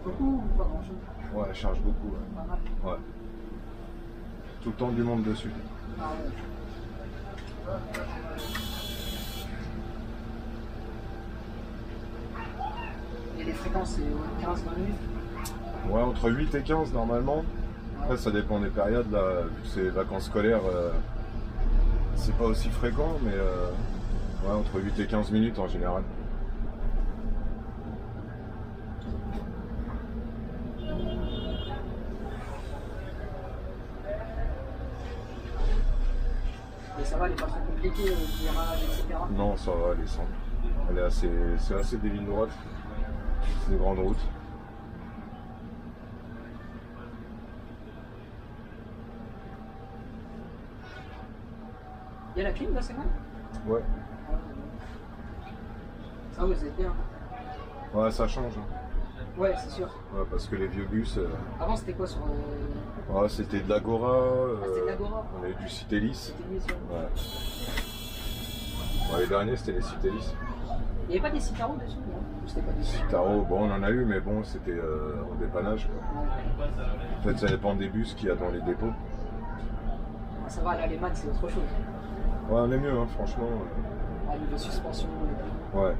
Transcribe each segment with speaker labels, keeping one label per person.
Speaker 1: beaucoup ou pas grand chose?
Speaker 2: Ouais, elle charge beaucoup. Ouais.
Speaker 1: Pas mal.
Speaker 2: Ouais. Tout le temps du monde dessus.
Speaker 1: Ah ouais. Et les fréquences, c'est 15-20 minutes?
Speaker 2: Ouais, entre 8 et 15 normalement. Après, ça dépend des périodes. Là, vu que c'est les vacances scolaires, c'est pas aussi fréquent, mais ouais, entre 8 et 15 minutes en général.
Speaker 1: Et ça va, elle est pas trop compliquée, le virage, etc.
Speaker 2: Non, ça va, elle est simple. Elle est assez, c'est assez des lignes droites, des grandes routes.
Speaker 1: Il y a la clim là, c'est vrai?
Speaker 2: Ouais,
Speaker 1: Ah ouais, vous êtes bien.
Speaker 2: ouais, ça change. Hein.
Speaker 1: Ouais, c'est sûr.
Speaker 2: Ouais, parce que les vieux bus,
Speaker 1: Avant, c'était quoi sur.
Speaker 2: ouais, c'était de l'Agora.
Speaker 1: C'était de l'Agora.
Speaker 2: On a eu du Citélis.
Speaker 1: C'était une mission.
Speaker 2: Ouais. Ouais, les derniers, c'était les Citélis.
Speaker 1: Il n'y avait pas des Citaro dessus, non? Ou c'était pas des
Speaker 2: Citaro, bon, on en a eu, mais bon, c'était en dépannage. Quoi. En fait, ça dépend des bus qu'il y a dans les dépôts.
Speaker 1: Ah, ça va, là, les maths, c'est autre chose.
Speaker 2: Ouais, on est mieux, hein, franchement.
Speaker 1: Ah, niveau suspension.
Speaker 2: Ouais.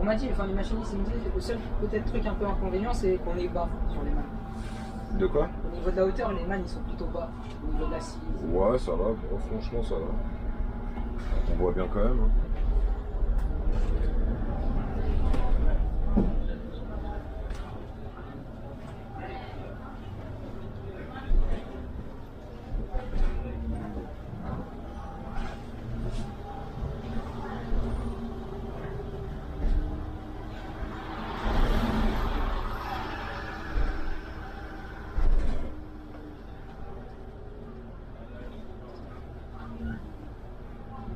Speaker 1: On m'a dit, enfin, les machinistes, ils me disaient, le seul peut-être truc un peu inconvénient, c'est qu'on est bas sur les mannes.
Speaker 2: De quoi?
Speaker 1: Au niveau de la hauteur, les mannes, ils sont plutôt bas. Au niveau de l'assise.
Speaker 2: Ouais, ça va, bon, franchement, ça va. On voit bien quand même. Hein.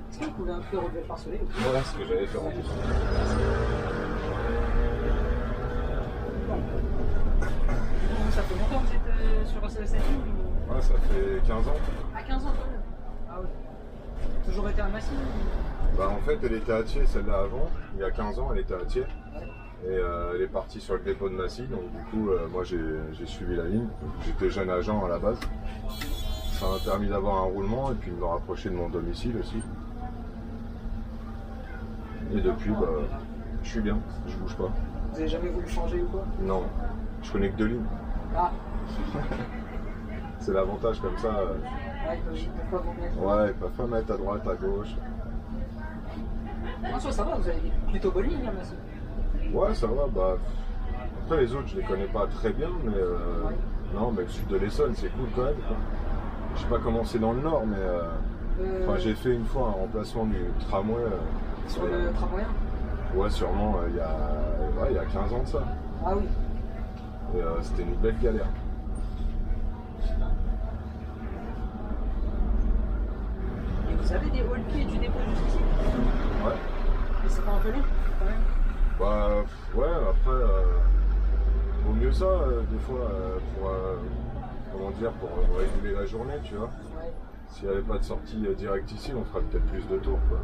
Speaker 1: Est-ce que vous pouvez un peu relever le pare-soleil?
Speaker 2: Voilà ce que j'allais faire en plus.
Speaker 1: Ça fait longtemps que vous êtes sur cette ligne ou...
Speaker 2: Ouais, ça fait 15 ans.
Speaker 1: À 15 ans quand même. Ah ouais. Toujours été à Massy?
Speaker 2: Bah, en fait, elle était à Thiers, celle-là avant. Il y a 15 ans, elle était à Thiers. Et elle est partie sur le dépôt de Massy. Donc, du coup, moi, j'ai suivi la ligne. J'étais jeune agent à la base. Ça m'a permis d'avoir un roulement et puis de me rapprocher de mon domicile aussi. Et depuis, bah, je suis bien, je bouge pas.
Speaker 1: Vous avez jamais voulu changer ou quoi?
Speaker 2: Non, je connais que deux lignes.
Speaker 1: Ah.
Speaker 2: C'est l'avantage comme ça.
Speaker 1: Ouais, ils peuvent pas vous mettre.
Speaker 2: Ouais, ils peuvent pas mettre à droite, à gauche.
Speaker 1: En soi, ça va, vous avez des plutôt bonnes lignes, hein, Massy.
Speaker 2: Ouais, ça va. Bah, après, les autres, je les connais pas très bien, mais non, mais le sud de l'Essonne, c'est cool quand même. Quoi. Je sais pas comment c'est dans le nord, mais enfin, j'ai fait une fois un remplacement du tramway.
Speaker 1: Sur le tramway?
Speaker 2: Ouais, sûrement, il y a 15 ans de ça.
Speaker 1: Ah oui.
Speaker 2: Et c'était une belle galère.
Speaker 1: Et vous avez des hall pieds du dépôt jusqu'ici?
Speaker 2: Ouais.
Speaker 1: Mais c'est pas un peu long, quand même?
Speaker 2: Bah, ouais, après, vaut mieux ça, des fois, pour, comment dire, pour réguler la journée, tu vois.
Speaker 1: Ouais.
Speaker 2: S'il n'y avait pas de sortie directe ici, on fera peut-être plus de tours, quoi.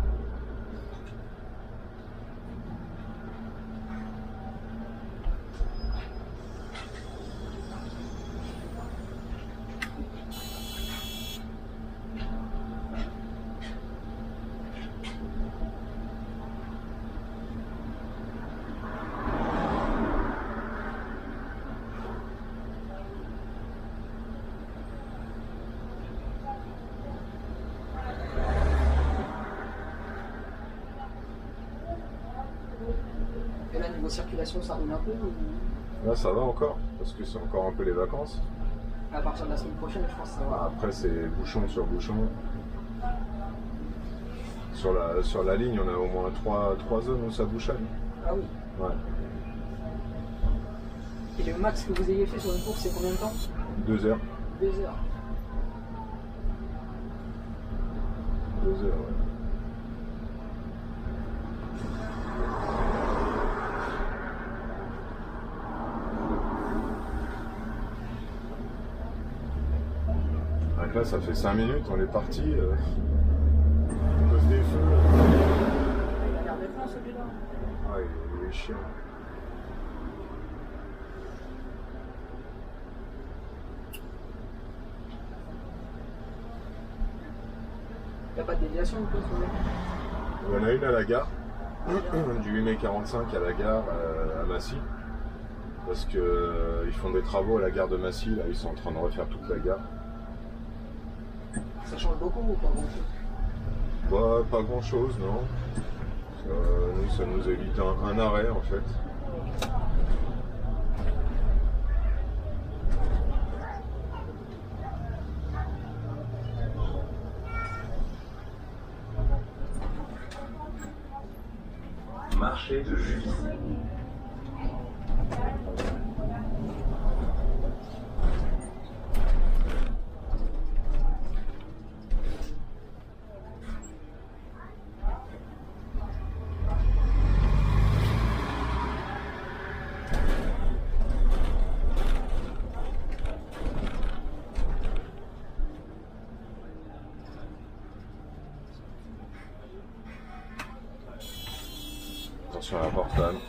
Speaker 1: Et là, niveau circulation, ça roule un peu ou...
Speaker 2: Là, ça va encore, parce que c'est encore un peu les vacances.
Speaker 1: À partir de la semaine prochaine, je pense que ça va.
Speaker 2: Après, c'est bouchon sur bouchon. Sur la ligne, on a au moins 3 zones où ça bouchonne.
Speaker 1: Ah oui.
Speaker 2: Ouais.
Speaker 1: Et le max que vous ayez fait sur une course, c'est combien de temps?
Speaker 2: 2 heures.
Speaker 1: 2 heures.
Speaker 2: 2 heures, ouais. Donc là, ça fait 5 minutes, on est parti. À cause des feux.
Speaker 1: Il a l'air d'être long celui-là.
Speaker 2: Ah, il est chiant.
Speaker 1: pas de déviation ou quoi?
Speaker 2: Il y en a une à la gare, du 8 mai 45 à la gare à Massy. Parce que ils font des travaux à la gare de Massy, là ils sont en train de refaire toute la gare.
Speaker 1: Ça change beaucoup ou pas grand-chose?
Speaker 2: Bah, pas grand chose, non. Nous, ça nous évite un arrêt en fait.
Speaker 3: Marché de Juvisy.
Speaker 2: Attention à la porte quand même.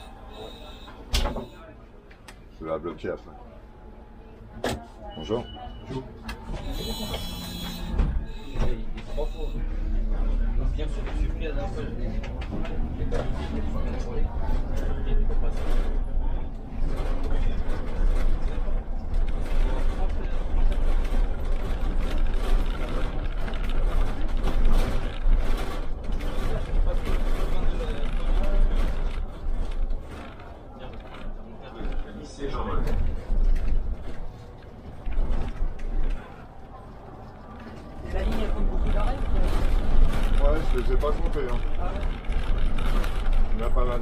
Speaker 2: Je vais la bloquer après. Bonjour.
Speaker 4: Bien sûr, je suis pris la dernière fois, je l'ai
Speaker 3: Lycée Jean Monnet.
Speaker 1: La ligne elle compte beaucoup d'arrêts?
Speaker 2: Ouais, je les ai pas comptés. Hein.
Speaker 1: Ah ouais.
Speaker 2: Il y en a pas mal.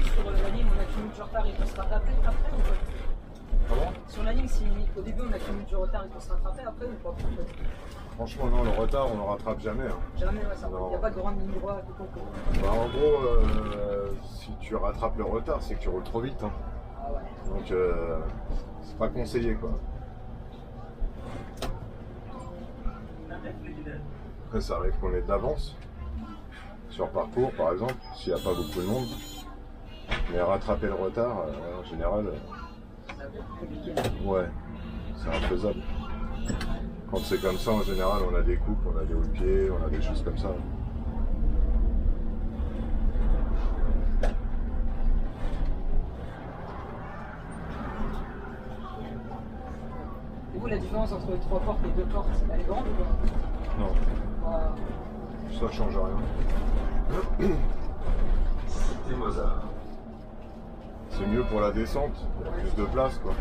Speaker 1: Sur la ligne, on accumule du retard, il peut se rattraper après ou pas?
Speaker 2: Comment?
Speaker 1: Sur la ligne, si au début on accumule du retard, il peut se rattraper après ou pas?
Speaker 2: Franchement, non, le retard, on le rattrape jamais. Hein.
Speaker 1: Jamais, ouais, ça va.
Speaker 2: Non.
Speaker 1: Il n'y a pas de grande ligne droite ou quoi.
Speaker 2: Bah, en gros, si tu rattrapes le retard, c'est que tu roules trop vite. Hein.
Speaker 1: Ah ouais.
Speaker 2: Donc, c'est pas conseillé, quoi. Après, ça arrive qu'on ait de l'avance sur parcours, par exemple, s'il n'y a pas beaucoup de monde. Mais rattraper le retard, en général,
Speaker 1: Compliqué.
Speaker 2: ouais, c'est infaisable. Quand c'est comme ça, en général, on a des coupes, on a des hauts de pied, on a des choses comme ça.
Speaker 1: Et vous, la différence entre les 3 portes et 2 portes, elle est grande ou pas?
Speaker 2: Non, ça change rien.
Speaker 3: Cité Mozart.
Speaker 2: C'est mieux pour la descente, il y a plus de place, quoi.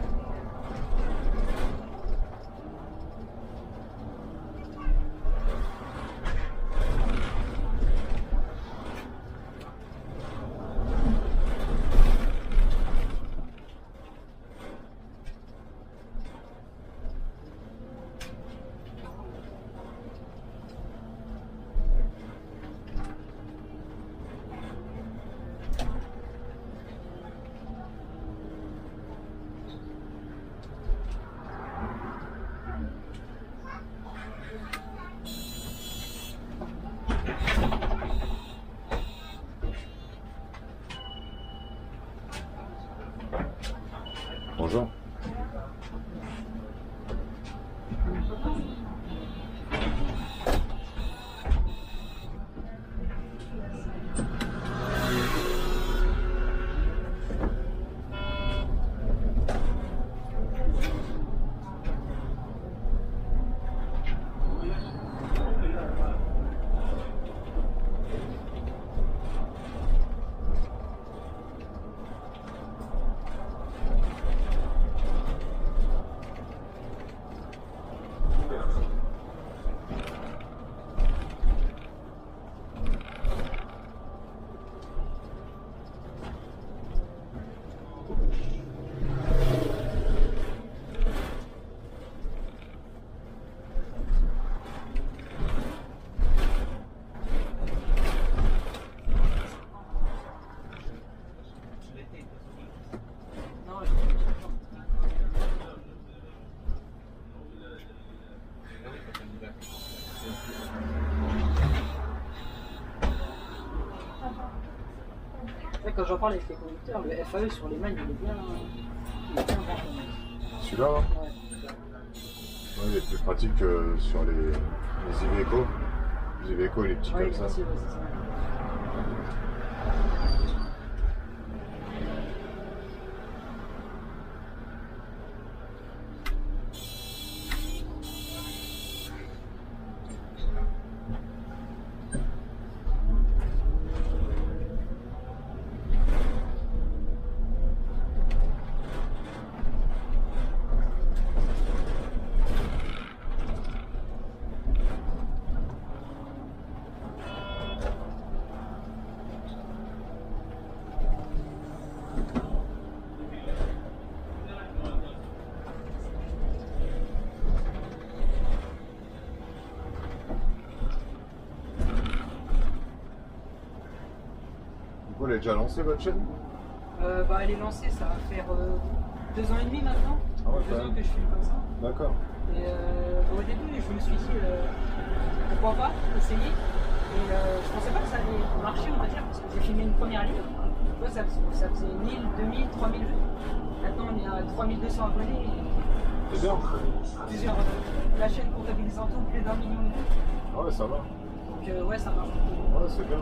Speaker 1: Ouais, quand j'en parle avec les conducteurs, le FAE sur les mains, il est bien bon.
Speaker 2: Celui-là, hein,
Speaker 1: Ouais.
Speaker 2: ouais, il est plus pratique que sur les Iveco. Les Iveco, les petits
Speaker 1: Ouais,
Speaker 2: comme
Speaker 1: il est
Speaker 2: ça.
Speaker 1: petit, ouais, c'est ça.
Speaker 2: Du coup, elle est déjà lancée votre chaîne?
Speaker 1: Bah, elle est lancée, ça va faire 2 ans et demi maintenant.
Speaker 2: Ah ouais,
Speaker 1: 2
Speaker 2: quand
Speaker 1: ans
Speaker 2: même.
Speaker 1: que je filme comme ça.
Speaker 2: D'accord.
Speaker 1: Et au début, je me suis dit pourquoi pas essayer. Et je pensais pas que ça allait marcher, on va dire, parce que j'ai filmé une première ligne. Tu vois, ça faisait 1000, 2000, 3000 vues. Maintenant, on est à 3200 abonnés.
Speaker 2: C'est bien.
Speaker 1: Plusieurs, la chaîne comptabilise en tout plus d'1 million de vues.
Speaker 2: Ah ouais, ça va.
Speaker 1: Donc, ouais, ça marche.
Speaker 2: Ouais, c'est bien.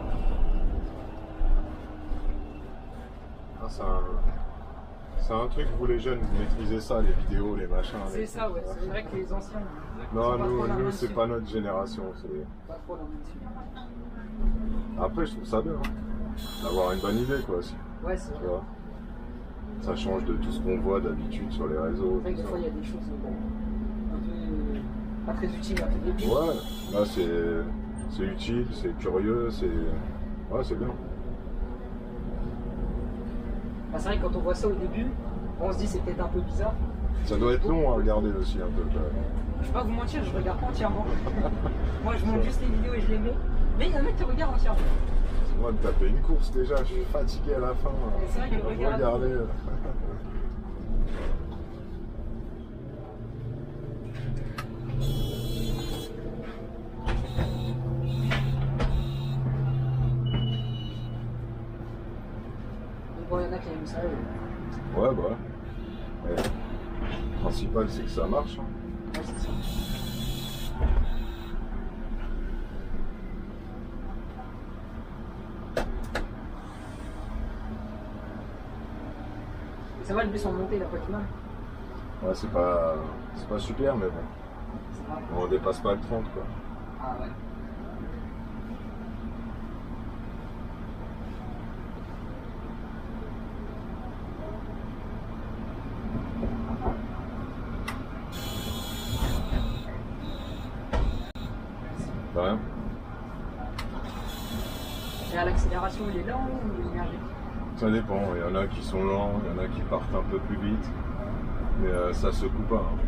Speaker 2: Ah, c'est un truc, vous les jeunes, vous maîtrisez ça, les vidéos, les machins.
Speaker 1: C'est ça, ouais. C'est vrai que les anciens.
Speaker 2: Non,
Speaker 1: sont pas trop la
Speaker 2: nous
Speaker 1: main
Speaker 2: c'est
Speaker 1: dessus.
Speaker 2: pas notre génération.
Speaker 1: Pas trop la main dessus.
Speaker 2: Après, je trouve ça bien, hein, d'avoir une bonne idée, quoi, aussi.
Speaker 1: Ouais, c'est
Speaker 2: Tu
Speaker 1: vrai.
Speaker 2: vois. Ça change de tout ce qu'on voit d'habitude sur les réseaux.
Speaker 1: C'est vrai que
Speaker 2: tout
Speaker 1: des
Speaker 2: ça.
Speaker 1: fois, il y a des choses un peu pas très utiles à tout début.
Speaker 2: Ouais, là, c'est utile, c'est curieux, ouais, c'est bien.
Speaker 1: Bah, c'est vrai que quand on voit ça au début, on se dit c'est peut-être un peu bizarre.
Speaker 2: Ça doit être long à regarder aussi, un peu, quand même.
Speaker 1: Je vais pas vous mentir, je regarde pas entièrement. Moi je monte juste les vidéos et je les mets. Mais il y en a qui regardent entièrement.
Speaker 2: Moi, de taper une course, déjà, je suis fatigué à la fin.
Speaker 1: C'est vrai que
Speaker 2: Regardez.
Speaker 1: Donc bon, il y en a qui aiment ça.
Speaker 2: Ouais, bah. Ouais. Le principal, c'est que ça marche. Hein.
Speaker 1: Ouais, c'est ça. Et ça va le bus en montée, il a pas du mal.
Speaker 2: Ouais, c'est pas super, mais bon.
Speaker 1: C'est pas-
Speaker 2: On dépasse pas le 30, quoi.
Speaker 1: Ah ouais.
Speaker 2: De rien.
Speaker 1: Et à l'accélération, il est lent ou il est énergique?
Speaker 2: Ça dépend. Il y en a qui sont lents, il y en a qui partent un peu plus vite. Mais ça secoue pas. Hein.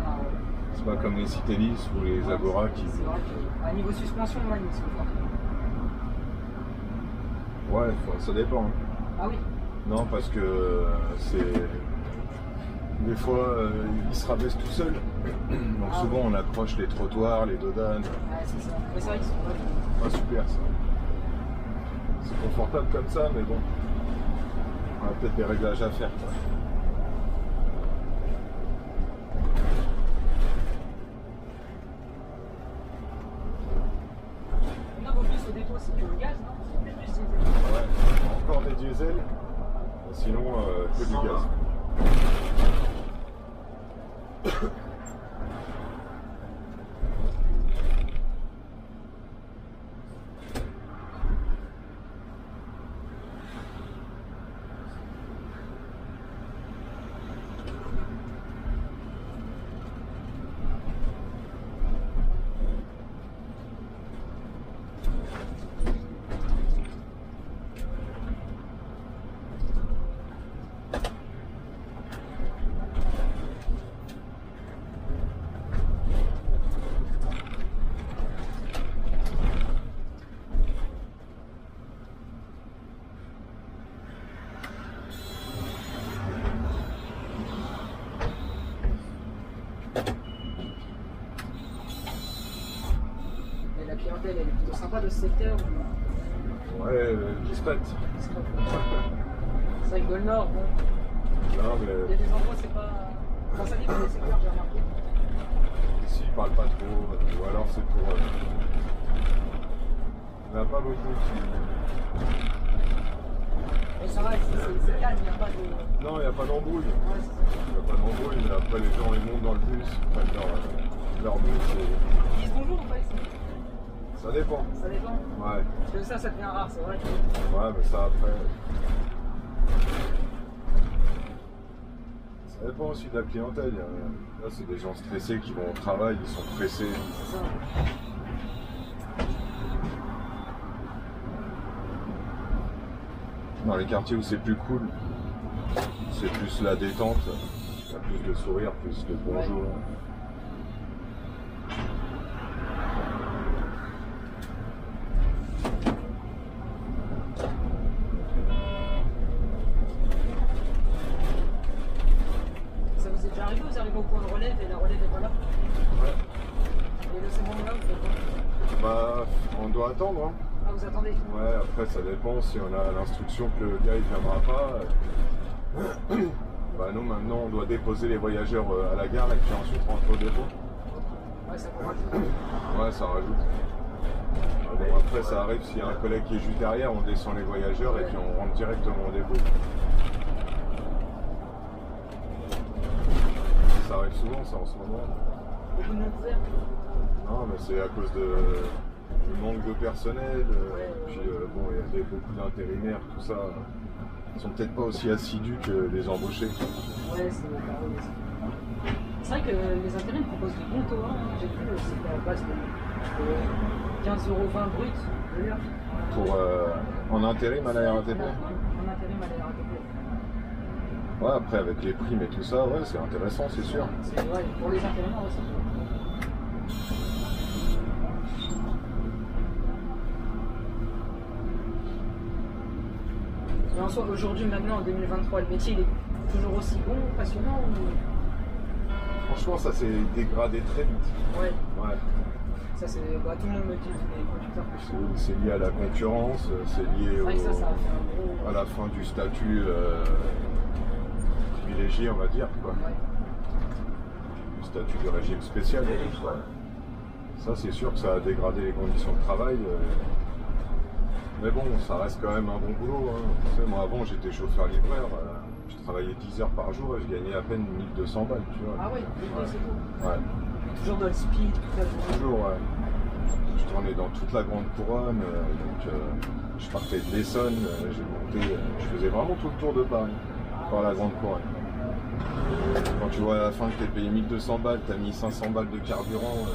Speaker 1: Ah ouais.
Speaker 2: C'est pas comme les Citelis ou les Agora qui.
Speaker 1: C'est vrai que niveau suspension, moi, il se fait fort.
Speaker 2: Ouais, ça dépend. Hein.
Speaker 1: Ah oui.
Speaker 2: Non, parce que c'est. Des fois, il se rabaisse tout seul. Donc
Speaker 1: Ah.
Speaker 2: souvent, on accroche les trottoirs, les dodanes.
Speaker 1: Ouais, c'est ça. Mais c'est vrai qu'ils sont pas
Speaker 2: Pas super ça. C'est confortable comme ça, mais bon. On a peut-être des réglages à faire. Quoi.
Speaker 1: Là, vos bus au dépôt, c'est que le gaz, non? C'est plus diesel.
Speaker 2: Ouais, encore des diesels. Sinon, que du gaz.
Speaker 1: Et la clientèle, elle est plutôt sympa de ce secteur.
Speaker 2: Ouais, discrète.
Speaker 1: C'est pas- vrai que dans le Nord, bon,
Speaker 2: Non,
Speaker 1: il y a
Speaker 2: mais
Speaker 1: des endroits, c'est pas. Enfin, ça dépend des secteurs, j'ai remarqué.
Speaker 2: ici, ils parlent pas trop. Ou alors, c'est pour. Il n'y en a pas beaucoup qui.
Speaker 1: Et ça va, c'est calme, il n'y a pas de.
Speaker 2: Non, il n'y a pas d'embrouille.
Speaker 1: Ouais, c'est ça.
Speaker 2: Il n'y a pas d'embrouille, mais après, les gens, ils montent dans le bus, ils prennent leur bus.
Speaker 1: Ils disent bonjour ou pas ici?
Speaker 2: Ça dépend.
Speaker 1: Ça dépend.
Speaker 2: Ouais.
Speaker 1: Parce que ça devient rare, c'est vrai que.
Speaker 2: Ouais, mais ça, après. Ça dépend aussi de la clientèle. Là, c'est des gens stressés qui vont au travail, ils sont pressés.
Speaker 1: C'est ça.
Speaker 2: Dans les quartiers où c'est plus cool, c'est plus la détente, il y a plus de sourire, plus de bonjour.
Speaker 1: Ça vous est déjà arrivé? Vous arrivez au point de relève et la relève est pas là?
Speaker 2: Ouais.
Speaker 1: Et de ces moments-là, vous faites quoi?
Speaker 2: Bah, on doit attendre. Hein.
Speaker 1: Ah, vous attendez?
Speaker 2: Ouais, après ça dépend si on a l'instruction que le gars il viendra pas. Bah nous maintenant on doit déposer les voyageurs à la gare et puis ensuite rentrer au dépôt.
Speaker 1: Ouais, ça vous rajoute.
Speaker 2: Ouais, ça rajoute. Bon, après ça arrive s'il y a un collègue qui est juste derrière, on descend les voyageurs et puis on rentre directement au dépôt. Ça arrive souvent ça en ce moment.
Speaker 1: Beaucoup de monde ouvert.
Speaker 2: Non mais c'est à cause du manque de personnel, puis bon il y a beaucoup d'intérimaires, tout ça. Ils sont peut-être pas aussi assidus que les embauchés.
Speaker 1: Ouais, c'est pareil. C'est vrai que les intérims proposent de bons taux. Hein. J'ai vu, c'est à la base de 15,20 € brut de l'heure.
Speaker 2: Pour en intérim à la RATP.
Speaker 1: En intérim à la RATP.
Speaker 2: Ouais, après avec les primes et tout ça, ouais, c'est intéressant, c'est sûr.
Speaker 1: C'est vrai, pour les intérimaires aussi. Mais en soi, aujourd'hui, maintenant, en 2023, le métier il est toujours aussi bon, passionnant ou...
Speaker 2: Franchement, ça s'est dégradé très vite.
Speaker 1: Ouais,
Speaker 2: Ouais.
Speaker 1: ça c'est... Bah, tout le monde me dit, les conducteurs que je suis.
Speaker 2: C'est lié à la concurrence, c'est lié
Speaker 1: C'est vrai que ça a fait un gros...
Speaker 2: à la fin du statut privilégié, on va dire, quoi.
Speaker 1: Ouais.
Speaker 2: Le statut du régime spécial. Ça, c'est sûr que ça a dégradé les conditions de travail. Mais bon, ça reste quand même un bon boulot. Hein. Tu sais, moi, avant, j'étais chauffeur-livreur. Je travaillais 10 heures par jour et je gagnais à peine 1200 balles, tu vois.
Speaker 1: Ah ouais, c'est tout.
Speaker 2: Ouais.
Speaker 1: Toujours dans le speed, tout ça.
Speaker 2: Toujours, ouais. Je tournais dans toute la grande couronne, donc je partais de l'Essonne, je faisais vraiment tout le tour de Paris, par la grande couronne. Quand tu vois à la fin que tu es payé 1200 balles, tu as mis 500 balles de carburant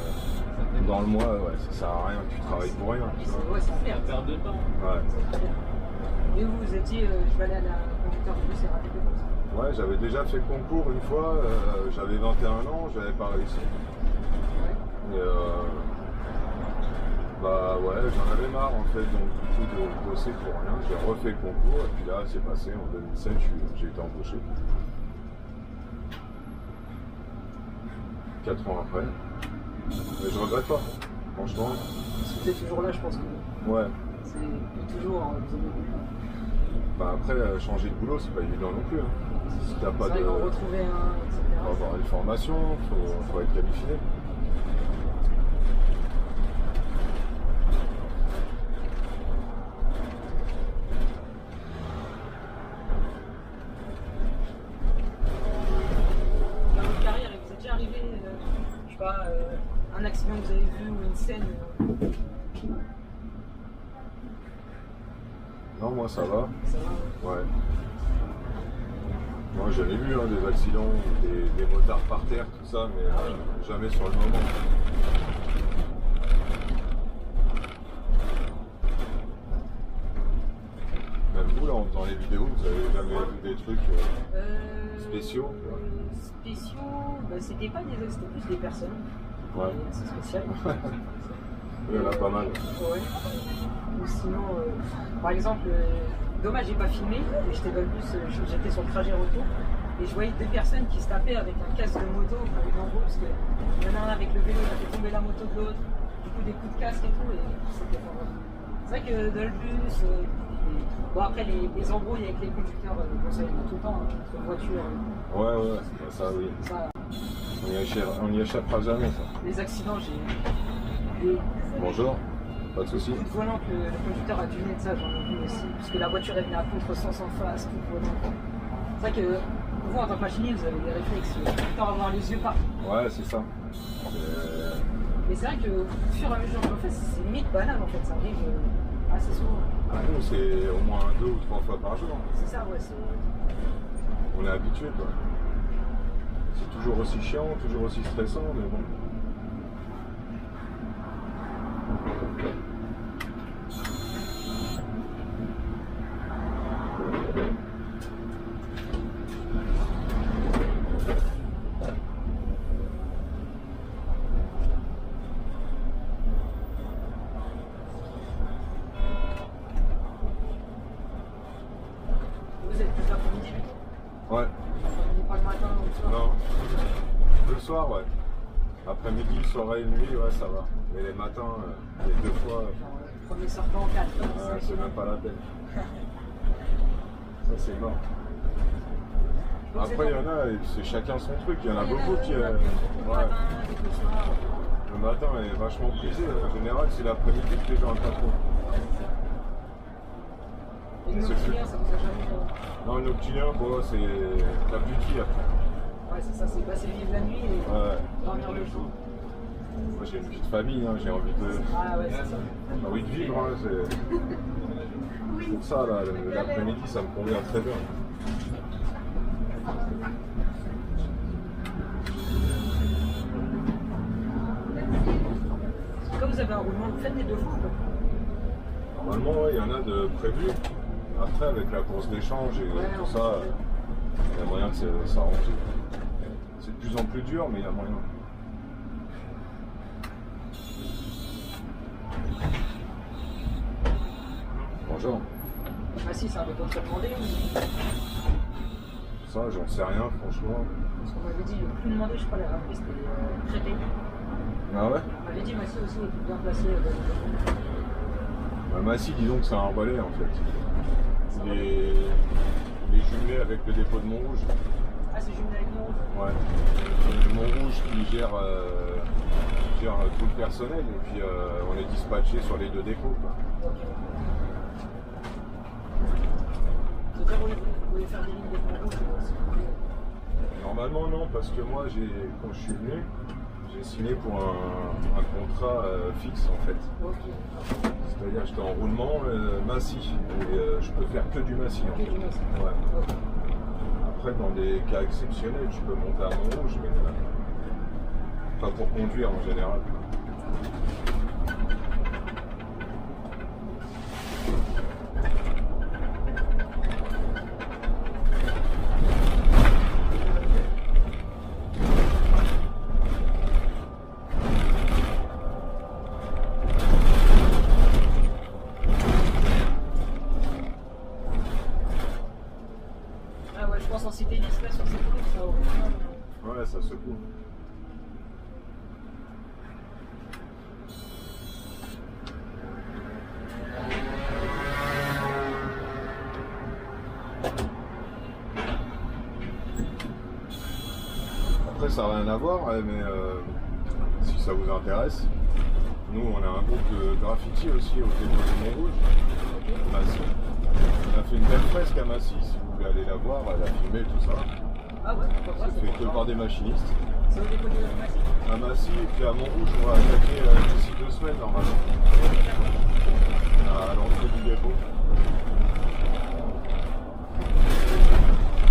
Speaker 2: dans le mois, ouais, ça sert à rien, tu travailles pour rien, tu vois.
Speaker 1: Ouais, c'est clair.
Speaker 4: Perte de temps.
Speaker 2: Ouais.
Speaker 1: Et vous, vous étiez, je vais aller à la conducteur de bus et RATP comme ça.
Speaker 2: Ouais, j'avais déjà fait le concours une fois, j'avais 21 ans, j'avais pas réussi.
Speaker 1: Ouais.
Speaker 2: Et bah ouais, j'en avais marre en fait, donc du coup de bosser pour rien, j'ai refait le concours et puis là c'est passé en 2007, j'ai été embauché. 4 ans après. Mais je regrette pas, franchement.
Speaker 1: Si vous êtes toujours là, je pense que
Speaker 2: Ouais.
Speaker 1: c'est toujours... Hein, vous avez...
Speaker 2: Bah après, changer de boulot, c'est pas évident non plus. Hein. Si t'as pas
Speaker 1: C'est vrai
Speaker 2: de...
Speaker 1: qu'en retrouver un, etc.
Speaker 2: Faut avoir une formation, faut être qualifié.
Speaker 1: Dans votre carrière, il vous est déjà arrivé, je sais pas, un accident que vous avez vu ou une scène
Speaker 2: Non, moi ça va.
Speaker 1: ça va.
Speaker 2: Ouais. Moi j'en ai vu hein, des accidents, des motards par terre, tout ça, mais jamais sur le moment. Même vous là, en faisant les vidéos, vous avez jamais vu des trucs spéciaux?
Speaker 1: Spéciaux, bah, c'était pas des c'était plus des personnes.
Speaker 2: Ouais.
Speaker 1: C'est spécial.
Speaker 2: Il y en a pas mal.
Speaker 1: Ouais. Ou sinon, par exemple, dommage, j'ai pas filmé, mais j'étais dans le bus, j'étais sur le trajet retour, et je voyais deux personnes qui se tapaient avec un casque de moto pour une embrouille, parce qu'il y en a un avec le vélo, il a fait tomber la moto de l'autre, du coup des coups de casque et tout, et c'était pas vrai. C'est vrai que dans le bus, Bon, après, les embrouilles avec les conducteurs, bon, ça, il y en a tout le temps, hein, entre voitures.
Speaker 2: Ouais, ça oui.
Speaker 1: Ça,
Speaker 2: On y échappera jamais, ça.
Speaker 1: les accidents, j'ai des
Speaker 2: Bonjour, pas de soucis.
Speaker 1: coups de volant que le conducteur a dû venir de ça, j'en ai vu aussi. Parce que la voiture, elle venait à contre-sens en face, coup de volant. C'est vrai que vous, en tant que machiniste, vous avez des réflexes. Tout le temps avoir les yeux partout.
Speaker 2: Ouais, c'est ça.
Speaker 1: Mais c'est vrai que au fur et à mesure que j'en fais, c'est limite banal en fait, ça arrive assez souvent.
Speaker 2: Ah, nous, c'est au moins 2 ou 3 fois par jour.
Speaker 1: C'est ça, ouais, c'est.
Speaker 2: On est habitué, quoi. C'est toujours aussi chiant, toujours aussi stressant, mais bon.
Speaker 1: Vous êtes plus l'après-midi plutôt?
Speaker 2: Ouais.
Speaker 1: L'après-midi, pas le matin ou le soir?
Speaker 2: Non. Le soir, ouais. Après-midi, soirée et nuit, ouais, ça va. Mais les matins, les 2 fois,
Speaker 1: Genre, premier sortant, 4,
Speaker 2: c'est même pas la peine. Ça, c'est mort. Après, il y en a, et c'est chacun son truc. Il y en a beaucoup qui.
Speaker 1: Le
Speaker 2: Ouais.
Speaker 1: matin, avec le soir.
Speaker 2: Le matin est vachement prisé. En général, c'est l'après-midi que les gens n'aiment pas trop.
Speaker 1: Et le
Speaker 2: C'est
Speaker 1: nocturne, ça vous a jamais.
Speaker 2: Non, le noctilien, bon, c'est la beauty après.
Speaker 1: Ouais, c'est ça, c'est vivre la nuit et
Speaker 2: Ouais.
Speaker 1: dormir le jour.
Speaker 2: Moi, j'ai une vie de famille, hein, j'ai envie de.
Speaker 1: Ah ouais, c'est ça.
Speaker 2: Envie de vivre, hein, c'est pour ça, là, l'après-midi, ça me convient très bien.
Speaker 1: Comme vous avez un roulement, vous faites des 2 fois ou pas?
Speaker 2: Normalement, ouais, il y en a de prévus. Après, avec la course d'échange et
Speaker 1: Ouais,
Speaker 2: tout ça, il y a moyen que ça rentre. C'est de plus en plus dur, mais il y a moyen. Bonjour.
Speaker 1: Ah si, c'est un béton très demandé.
Speaker 2: Ça, j'en sais rien, franchement.
Speaker 1: Parce qu'on m'avait dit le plus demandé, je crois, la rapide, c'était traité.
Speaker 2: Ah ouais?
Speaker 1: On m'avait dit, Massy aussi, est bien placé.
Speaker 2: Bah, Massy, dis donc, c'est un relais en fait. Il est jumelé avec le dépôt de Montrouge.
Speaker 1: Ah, c'est jumelé avec mon rouge.
Speaker 2: Ouais. C'est Montrouge qui gère tout le personnel et puis on est dispatché sur les 2 dépôts, quoi.
Speaker 1: Ok. C'est-à-dire, vous voulez faire des lignes de mon rouge
Speaker 2: Normalement non, parce que moi quand je suis venu, j'ai signé pour un contrat fixe en fait.
Speaker 1: Ok.
Speaker 2: C'est-à-dire j'étais en roulement Massy et je peux faire que du Massy en
Speaker 1: Que
Speaker 2: fait.
Speaker 1: du Massy.
Speaker 2: Ouais.
Speaker 1: Ok.
Speaker 2: Après dans des cas exceptionnels, je peux monter à Montrouge, mais pas pour conduire en général.
Speaker 1: Ah ouais, je pense en cité liste là sur cette route, ça aurait bien.
Speaker 2: Ouais, ça secoue. Après, ça n'a rien à voir, ouais, mais si ça vous intéresse, nous on a un groupe de graffiti aussi au dépôt de Montrouge, Massy. On a fait une belle fresque à Massy, si vous voulez aller la voir, elle a filmé tout ça.
Speaker 1: Ah ouais, pourquoi pas,
Speaker 2: C'est fait que par des machinistes.
Speaker 1: C'est au dépôt de Massy.
Speaker 2: À Massy et puis à Montrouge, on va attaquer d'ici 2 semaines normalement. À l'entrée du dépôt.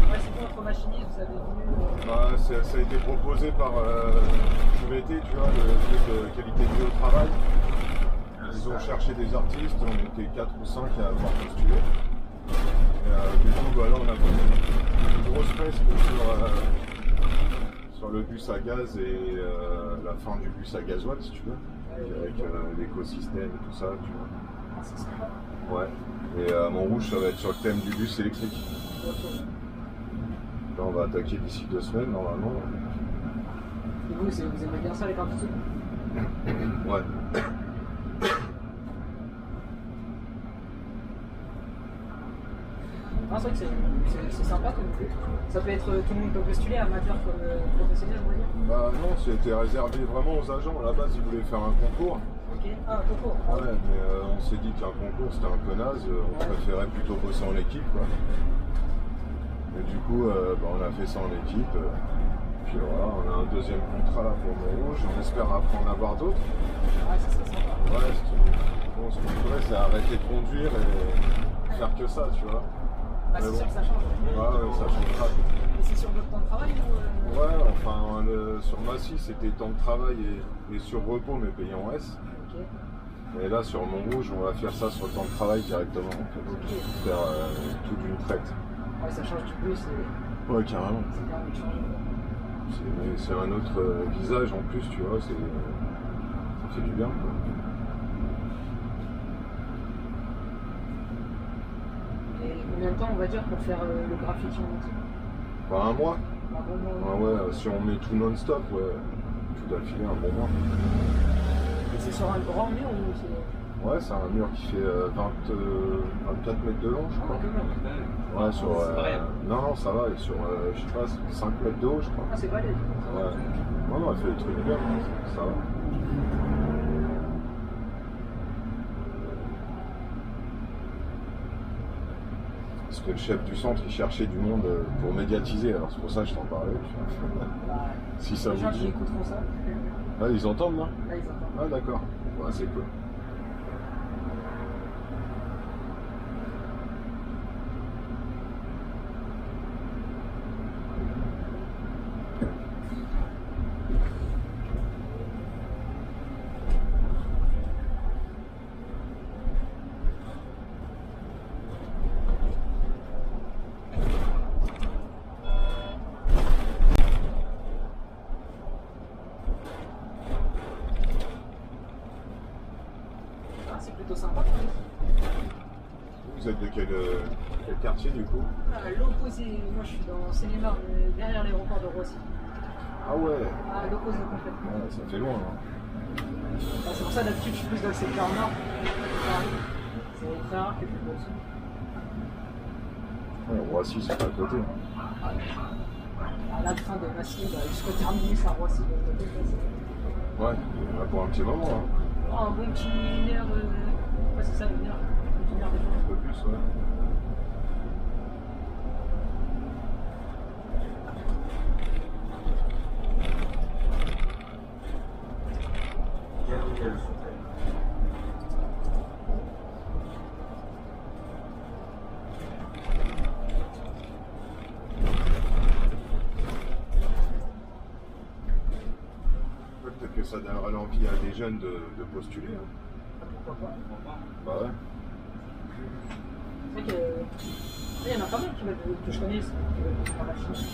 Speaker 1: Ouais, c'est bon, entre machinistes, vous avez vu.
Speaker 2: Bah, ça a été proposé par QVT, tu vois, le truc de qualité de vie au travail. Ils ont cherché des artistes, on était 4 ou 5 à avoir postulé. Et, du coup, bah, là, on a fait une grosse fresque sur le bus à gaz et la fin du bus à gasoil, si tu veux, avec l'écosystème et tout ça, tu vois.
Speaker 1: Ah, c'est sympa.
Speaker 2: Ouais. Et à Montrouge, ça va être sur le thème du bus électrique.
Speaker 1: Ok.
Speaker 2: Là, on va attaquer d'ici 2 semaines, normalement.
Speaker 1: Et vous aimez bien ça, les graffitis?
Speaker 2: Ouais.
Speaker 1: Ah, c'est vrai que c'est sympa comme truc. Ça peut être, tout le monde peut postuler, amateur comme professionnel, on va dire.
Speaker 2: Bah non, c'était réservé vraiment aux agents. À la base, ils voulaient faire un concours.
Speaker 1: Ok. Ah, un concours.
Speaker 2: Ouais, mais on s'est dit qu'un concours c'était un peu naze. On préférait plutôt bosser en équipe, quoi. Et du coup, on a fait ça en équipe. Puis voilà, on a un deuxième contrat là pour Montrouge. On espère après en avoir d'autres.
Speaker 1: Ouais, ça serait sympa.
Speaker 2: Ouais, bon, ce qu'on voudrait, c'est arrêter de conduire et faire que ça, tu vois.
Speaker 1: Ah, c'est sûr que ça change.
Speaker 2: Ouais, ça changera.
Speaker 1: Et c'est sur votre temps de travail ou
Speaker 2: Ouais, enfin, sur Massy, c'était temps de travail et sur repos, mais payé en S.
Speaker 1: Ok.
Speaker 2: Et là, sur Montrouge, on va faire ça sur le temps de travail directement, en fait.
Speaker 1: Ok.
Speaker 2: Faire tout d'une traite.
Speaker 1: Ouais, ça change du coup, c'est
Speaker 2: Ouais, carrément.
Speaker 1: carrément changé.
Speaker 2: C'est un autre visage en plus, tu vois, ça fait du bien, quoi.
Speaker 1: Et combien de temps on va dire pour faire le graffiti en entier?
Speaker 2: Enfin, un mois.
Speaker 1: Un bon mois.
Speaker 2: Ah ouais, si on met tout non-stop, ouais, tout d'affilée, un bon mois.
Speaker 1: Et c'est sur un grand mur ou c'est.
Speaker 2: Ouais, c'est un mur qui fait 24 mètres de long, je crois. Ouais, sur. Non, ça va, et sur, je sais pas, 5 mètres de haut, je crois.
Speaker 1: Ah, c'est balèze.
Speaker 2: Ouais. Non, elle fait des trucs bien, ça va. Parce que le chef du centre, il cherchait du monde pour médiatiser, alors c'est pour ça que je t'en parlais.
Speaker 1: Bah,
Speaker 2: Si ça
Speaker 1: les
Speaker 2: vous
Speaker 1: gens qui
Speaker 2: dit.
Speaker 1: écouteront ça,
Speaker 2: Ah, ils entendent, là?
Speaker 1: là ils entendent.
Speaker 2: Ah, d'accord. Ouais, c'est cool.
Speaker 1: Ah, c'est plutôt sympa quand même.
Speaker 2: Vous êtes de quel quartier, du coup?
Speaker 1: À l'opposé, moi je suis dans Seine-et-Marne, derrière l'aéroport de Roissy.
Speaker 2: Ah ouais,
Speaker 1: À l'opposé complètement.
Speaker 2: ouais, ça fait loin, hein.
Speaker 1: Ah, c'est pour ça d'habitude je suis plus dans le secteur nord. Paris. C'est très rare que je bosse.
Speaker 2: Ouais, Roissy, c'est pas à côté.
Speaker 1: À la fin de Massy, jusqu'au terminus à Roissy. De l'autre côté,
Speaker 2: Ouais, on va pour un petit moment, hein.
Speaker 1: un bon petit 1 heure. Ouais, c'est ça, 1 heure. Une heure de temps.
Speaker 2: Un peu plus, ouais.
Speaker 3: Gabriel Fontaine.
Speaker 2: Peut-être que ça donnera l'envie à des jeunes de postuler, hein.
Speaker 1: Pourquoi pas.
Speaker 2: Bah ouais.
Speaker 1: C'est vrai qu'il y en a pas mal que je connais, qui veulent faire la Chine.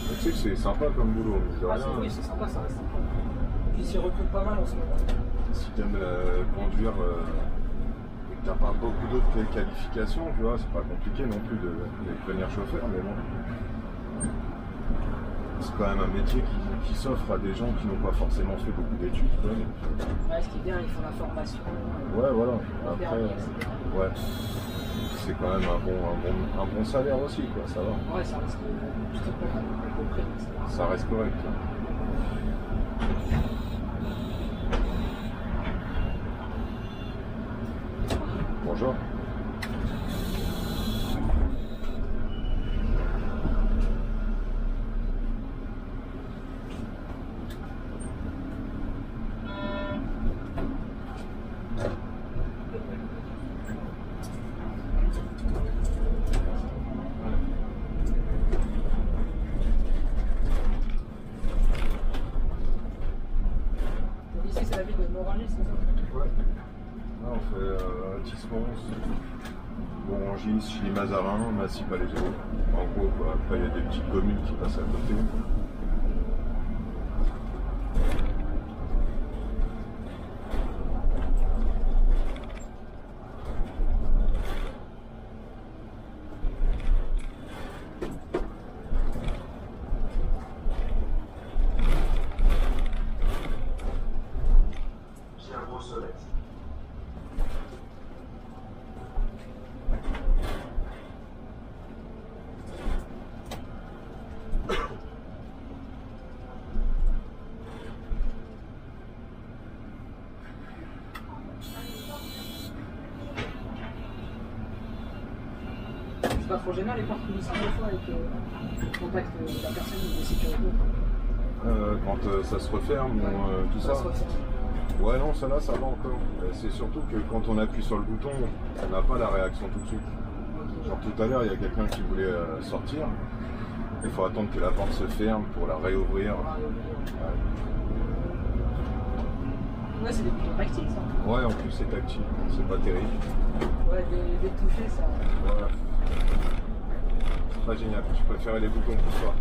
Speaker 2: Mais tu sais que c'est sympa comme boulot, mine de
Speaker 1: Ah,
Speaker 2: rien.
Speaker 1: oui, c'est sympa, ça reste sympa. Puis ils s'y recrutent pas mal en ce moment.
Speaker 2: Si t'aimes conduire et que t'as pas beaucoup d'autres qualifications, tu vois, c'est pas compliqué non plus de devenir chauffeur, mais bon. C'est quand même un métier qui s'offre à des gens qui n'ont pas forcément fait beaucoup d'études, quoi.
Speaker 1: Ouais, ce qui est bien, ils font la formation.
Speaker 2: Ouais, voilà.
Speaker 1: le
Speaker 2: Après,
Speaker 1: permis, etc.
Speaker 2: ouais. C'est quand même un bon salaire aussi, quoi, ça va.
Speaker 1: Ouais, ça reste plutôt compris, etc.
Speaker 2: Ça reste correct. Bonjour.
Speaker 1: Donc ici, c'est la ville de Morangis, c'est ça?
Speaker 2: Ouais. Là, on fait Tismons, Morangis, Chili-Mazarin, Massy-Palaiso. En gros, quoi. Après, il y a des petites communes qui passent à côté.
Speaker 3: Pierre Brossolette.
Speaker 1: pas trop gênant les portes coulissants des fois avec le contact de la personne de sécurité.
Speaker 2: Quand ça se referme ou tout ça.
Speaker 1: Se referme.
Speaker 2: Ouais, non, ça là, ça va encore. C'est surtout que quand on appuie sur le bouton, on n'a pas la réaction tout de suite. Genre tout à l'heure, il y a quelqu'un qui voulait sortir. Il faut attendre que la porte se ferme pour la réouvrir.
Speaker 1: Ouais, c'est des boutons tactiles ça.
Speaker 2: Ouais, en plus c'est tactile, c'est pas terrible.
Speaker 1: Ouais, des touchés ça.
Speaker 2: Voilà. C'est pas génial, je préférais les boutons pour toi.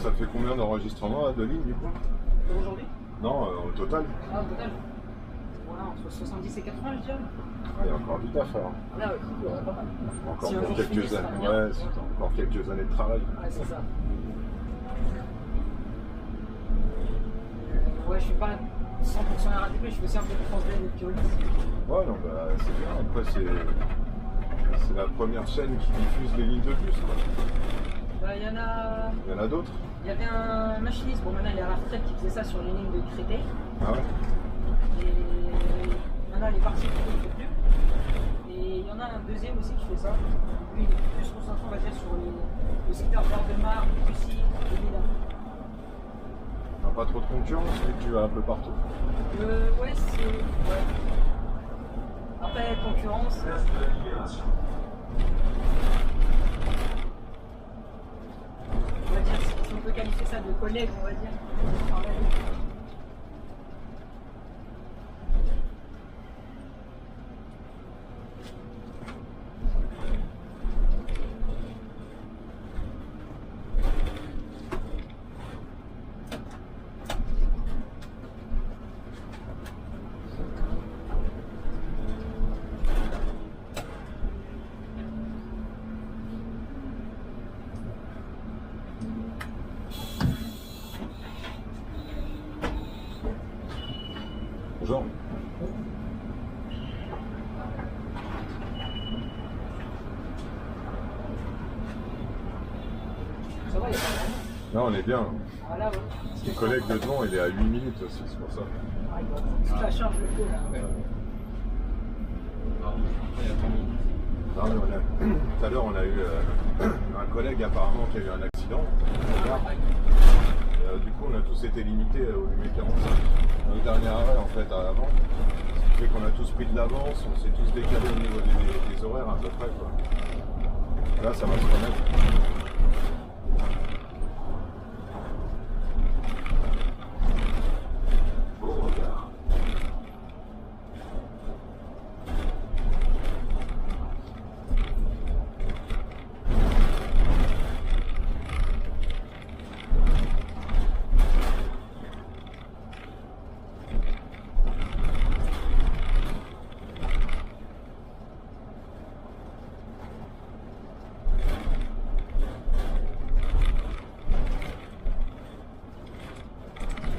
Speaker 2: Ça fait combien d'enregistrements de lignes du coup?
Speaker 1: Aujourd'hui?
Speaker 2: Non, au total.
Speaker 1: Ah, au total. Voilà, entre 70 et 80 je dirais.
Speaker 2: Il y a encore vite à faire.
Speaker 1: Là, ouais, pas mal.
Speaker 2: Encore
Speaker 1: Si un
Speaker 2: pour
Speaker 1: jour
Speaker 2: quelques
Speaker 1: je finis, ça
Speaker 2: années.
Speaker 1: va bien.
Speaker 2: Ouais, c'est encore quelques années de travail.
Speaker 1: Ouais, c'est ça. Ouais, je suis pas 100% RATP, je fais aussi un peu de transdev et de pyrolyse.
Speaker 2: Ouais, non, bah, c'est bien. Après, c'est la première chaîne qui diffuse les lignes de bus. Quoi.
Speaker 1: Il y en a.
Speaker 2: Il y en a d'autres?
Speaker 1: Il y avait un machiniste, bon maintenant il est à la retraite, qui faisait ça sur les lignes de Créteil.
Speaker 2: Ah ouais?
Speaker 1: Et maintenant il est parti, du coup il ne fait plus. Et il y en a un deuxième aussi qui fait ça. Lui il est plus concentré on va dire sur le secteur bord de Marne, Bussy, et Milan.
Speaker 2: T'as pas trop de concurrence, mais tu vas un peu partout.
Speaker 1: Ouais, c'est. Ouais. Après, concurrence.
Speaker 3: Place de la Libération.
Speaker 1: On va dire, si on peut qualifier ça de collègue, on va dire. Par la vie.
Speaker 2: Genre.
Speaker 1: Ça va, il y a pas mal.
Speaker 2: Là, on est bien.
Speaker 1: Voilà, ouais.
Speaker 2: Le collègue de devant, il est à 8 minutes aussi, c'est pour ça.
Speaker 1: Ah, il doit toute la charge de feu, là.
Speaker 2: Non, mais tout à l'heure, on a eu un collègue apparemment qui a eu un accident. Et, du coup, on a tous été limités au numéro 45. Le dernier arrêt, en fait, à l'avant. Ce qui fait qu'on a tous pris de l'avance, on s'est tous décalés au niveau des horaires à peu près. Quoi. Là, ça va se remettre.
Speaker 3: Beauregard.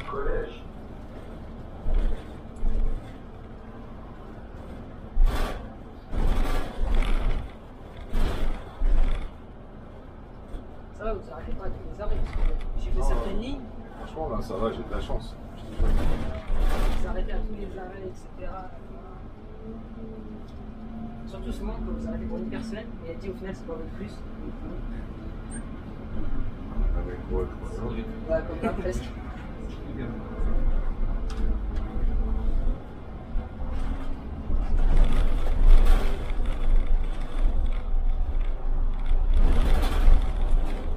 Speaker 3: Collège.
Speaker 1: Ça va, vous arrêtez pas à tous les arrêts. Parce que j'ai fait certaines lignes,
Speaker 2: Franchement, là, ça va, j'ai de la chance.
Speaker 1: vous arrêtez à tous les arrêts, etc. Surtout souvent quand vous arrêtez pour une personne et elle dit au final c'est pas votre plus.
Speaker 2: Ouais, je crois bien.
Speaker 1: Ouais, comme là, presque.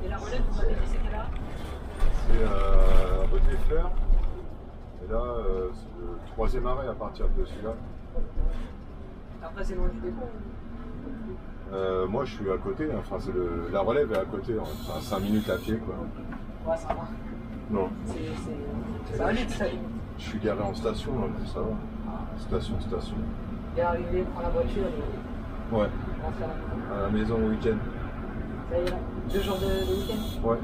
Speaker 1: Et la relève, vous m'avez dit, c'est quelle heure?
Speaker 2: C'est rue des Fleurs. Et là, c'est le 3e arrêt à partir de celui-là.
Speaker 1: Après, c'est loin du dépôt.
Speaker 2: Moi, je suis à côté. Hein. Enfin, la relève est à côté. Enfin, 5 minutes à pied, quoi.
Speaker 1: Ouais, ça va.
Speaker 2: Non.
Speaker 1: Ça va vite, ça.
Speaker 2: Je suis garé en station, là, mais ça va. Station.
Speaker 1: Il est arrivé, prendre la voiture et
Speaker 2: Ouais.
Speaker 1: rentrer à la maison.
Speaker 2: À la maison le week-end.
Speaker 1: Ça y est, là. 2 jours de week-end.
Speaker 2: Ouais.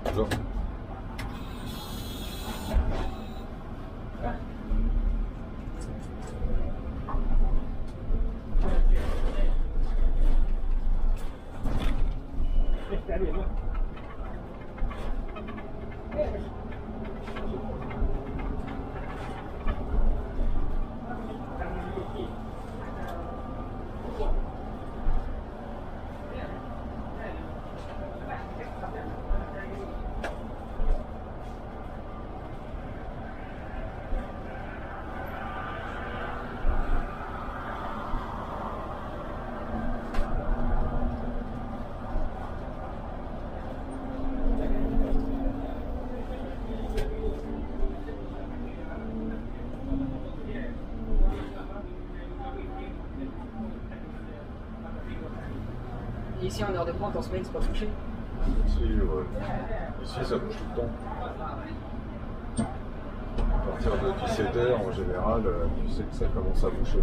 Speaker 2: Bonjour.
Speaker 1: Et ici, en heure de pointe, en semaine, c'est pas touché.
Speaker 2: Ici, ouais. Ici, ça bouge tout le temps. À partir de 17h, en général, tu sais que ça commence à boucher.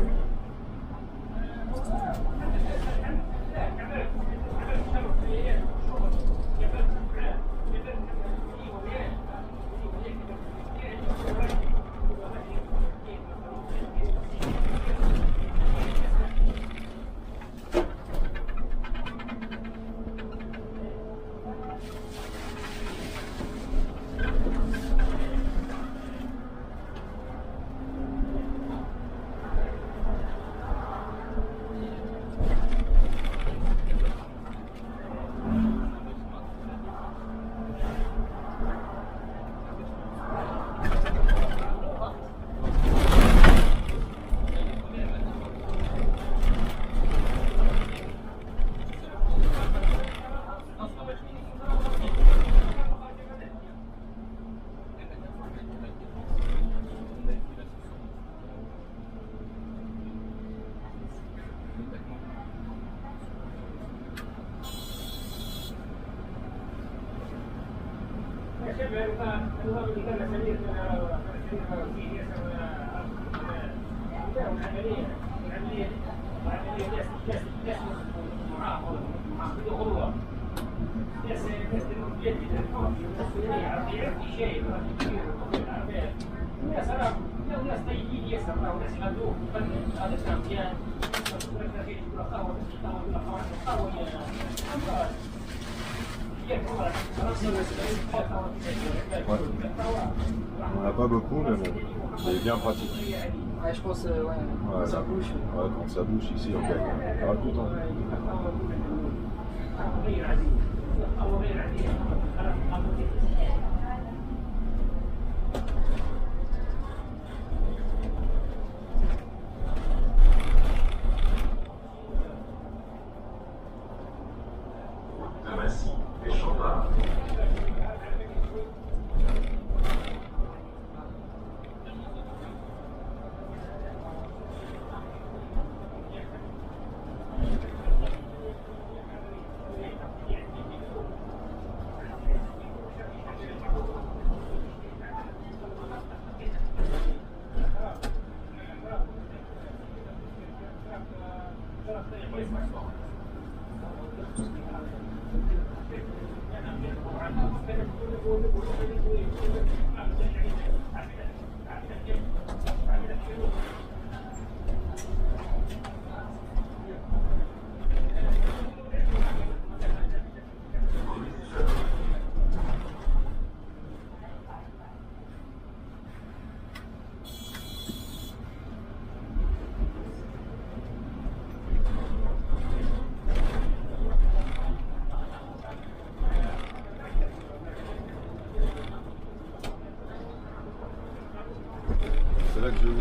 Speaker 2: Ouais. On n'en a pas beaucoup, mais bon, il est bien pratique.
Speaker 1: Ouais, je pense, ouais, ça bouge.
Speaker 2: Ouais, quand ça bouge ici, on gagne. On aura tout le temps.
Speaker 3: De Massy et Chambard.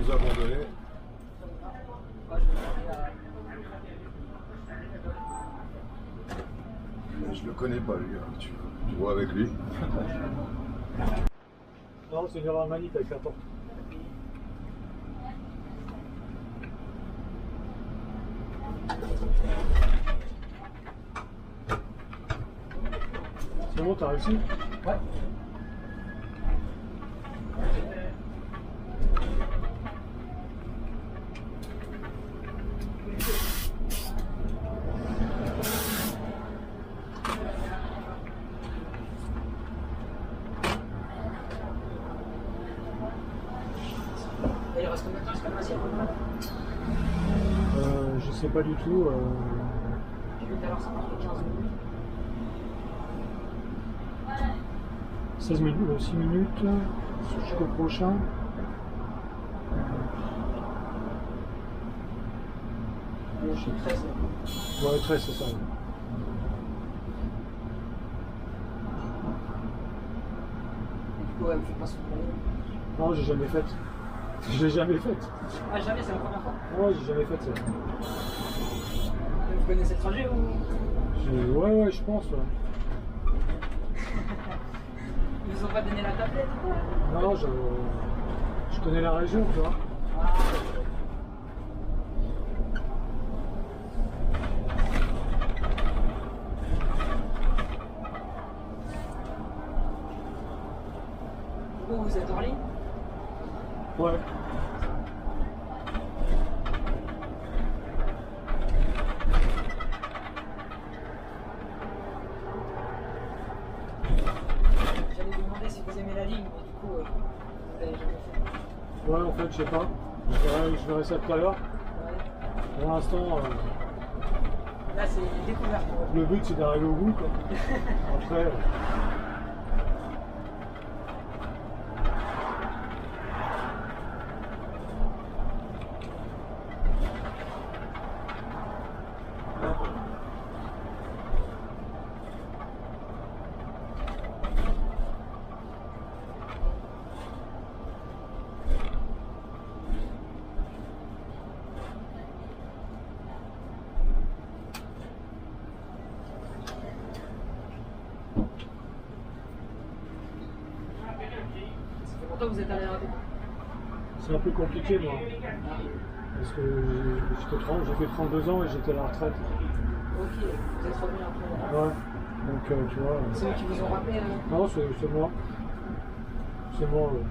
Speaker 2: nous abandonner.
Speaker 1: Ouais, je vais demander
Speaker 2: Je le connais pas, lui. Tu vois avec lui.
Speaker 5: Non, c'est une erreur manip avec la porte. C'est bon, t'as réussi?
Speaker 1: Ouais. Et il reste combien de temps jusqu'à Massy?
Speaker 5: Je sais pas du tout.
Speaker 1: J'ai vu tout à l'heure, ça marquait 15 minutes.
Speaker 5: 16 minutes, 6 minutes jusqu'au prochain.
Speaker 1: Je suis 13.
Speaker 5: Ouais, 13, c'est ça.
Speaker 1: Du coup, ouais, je passe au premier.
Speaker 5: Non, j'ai jamais fait. Je l'ai jamais faite.
Speaker 1: Ah, jamais, c'est la première fois.
Speaker 5: Ouais, j'ai jamais fait ça.
Speaker 1: Vous connaissez le trajet ou?
Speaker 5: Ouais, je pense. Ouais.
Speaker 1: Ils vous ont pas donné la tablette?
Speaker 5: Non, je connais la région, tu vois.
Speaker 1: Ah, du coup, vous êtes en ligne?
Speaker 5: Ouais.
Speaker 1: J'allais vous demander si vous aimez la ligne, mais du coup, vous l'avez jamais fait.
Speaker 5: Ouais, en fait, je sais pas. Je verrai ça tout à l'heure.
Speaker 1: Ouais.
Speaker 5: Pour l'instant,
Speaker 1: Là, c'est découverte pour vous.
Speaker 5: le but c'est d'arriver au bout, quoi. Après.
Speaker 1: Ça fait longtemps que vous êtes à la RATP?
Speaker 5: C'est un peu compliqué, moi. Parce que j'ai fait 32 ans et j'étais à la retraite.
Speaker 1: Ok, vous êtes revenu après.
Speaker 5: Ouais. Donc, tu vois.
Speaker 1: C'est eux qui vous ont rappelé
Speaker 5: Non, c'est moi. C'est moi, ouais.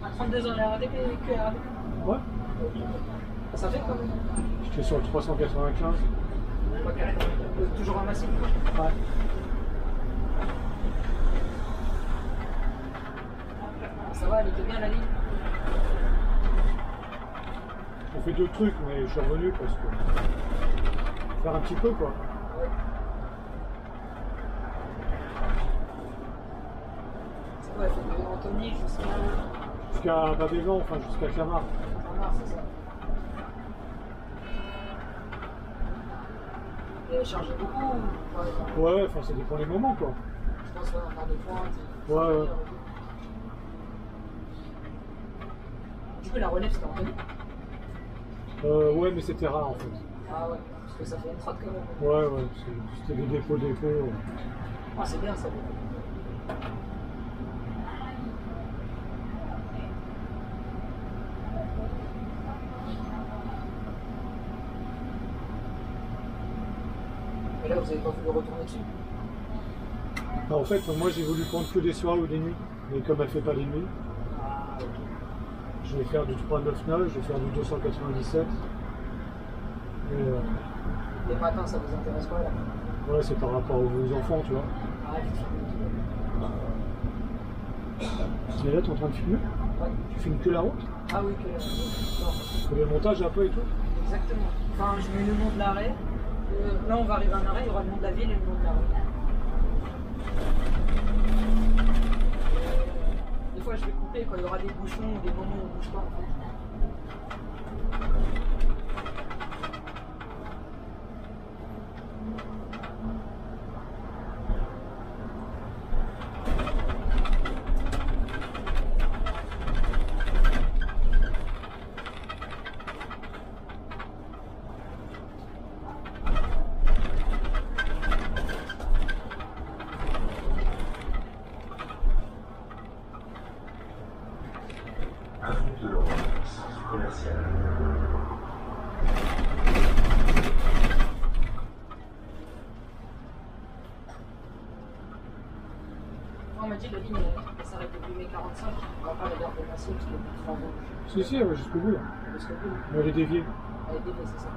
Speaker 1: à 32 ans à la RATP que la RATP?
Speaker 5: Ouais.
Speaker 1: Ça fait quand même?
Speaker 5: J'étais sur le 395.
Speaker 1: Pas carrément. Toujours en massif?
Speaker 5: Ouais.
Speaker 1: Ça va, elle était bien la ligne?
Speaker 5: J'ai fait d'autres trucs, mais je suis revenu parce que. Faire un petit peu, quoi.
Speaker 1: Ouais. C'est quoi, elle fait de Antony
Speaker 5: Jusqu'à Babévan, enfin jusqu'à Clamart.
Speaker 1: Clamart, c'est ça. Et elle chargeait beaucoup ou pas?
Speaker 5: Ouais, enfin ça dépend des moments, quoi.
Speaker 1: Je pense en quart de pointe.
Speaker 5: Ouais.
Speaker 1: Du coup, la relève, c'était Antony?
Speaker 5: Ouais, mais c'était rare en fait.
Speaker 1: Ah ouais, parce que ça fait une trotte quand même.
Speaker 5: Ouais, c'était des dépôts.
Speaker 1: Ah, c'est bien ça. Et là, vous n'avez pas voulu retourner dessus?
Speaker 5: En fait, moi j'ai voulu prendre que des soirées ou des nuits. Mais comme elle fait pas les nuits,
Speaker 1: Ah, ok.
Speaker 5: je vais faire du 399, je vais faire du 297. Et
Speaker 1: Les matins, ça vous intéresse pas là?
Speaker 5: ouais, c'est par rapport aux enfants, tu vois.
Speaker 1: Ah, effectivement.
Speaker 5: Mais là, t'es en train de filmer?
Speaker 1: Ouais.
Speaker 5: Tu filmes que la route?
Speaker 1: Ah oui, que non.
Speaker 5: Tu fais le montage un peu et tout?
Speaker 1: Exactement. Enfin, je mets le nom de l'arrêt. Là, on va arriver à un arrêt, il y aura le nom de la ville et le nom de l'arrêt. Des fois, je vais couper quand il y aura des bouchons ou des moments où on ne bouge pas en fait. dit, la ligne elle s'arrête depuis mai 45. On va pas la gare de Massy parce qu'il y a plus de 3 ans.
Speaker 5: Si, si, ouais, jusqu'au bout là.
Speaker 1: Parce que vous,
Speaker 5: Mais elle est déviée.
Speaker 1: elle est déviée, c'est ça.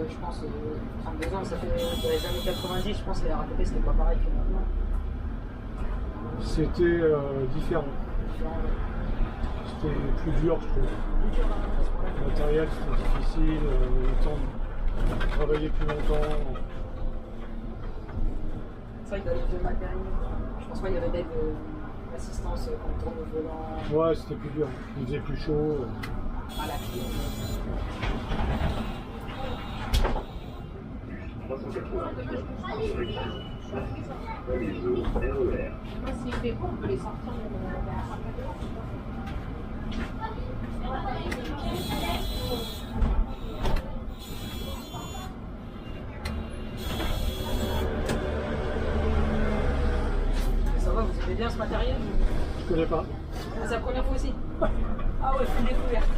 Speaker 1: Je pense 32 ans, ça fait dans les années 90, je pense que les RATP c'était pas pareil que maintenant.
Speaker 5: C'était différent.
Speaker 1: Différent,
Speaker 5: C'était plus dur, je trouve.
Speaker 1: plus dur, hein, à ce moment-là.
Speaker 5: Le matériel, c'était difficile. Le temps de travailler plus longtemps.
Speaker 1: C'est vrai que dans les vieux matériaux, je pense pas qu'il y avait d'aide d'assistance quand on tourne au volant,
Speaker 5: Ouais, c'était plus dur. Il faisait plus chaud.
Speaker 1: à la clé.
Speaker 6: S'il fait beau, on peut les sortir
Speaker 1: Ça va, vous aimez bien ce matériel?
Speaker 5: Je connais pas.
Speaker 1: Ah, c'est la première fois aussi? Ah ouais, full découverte.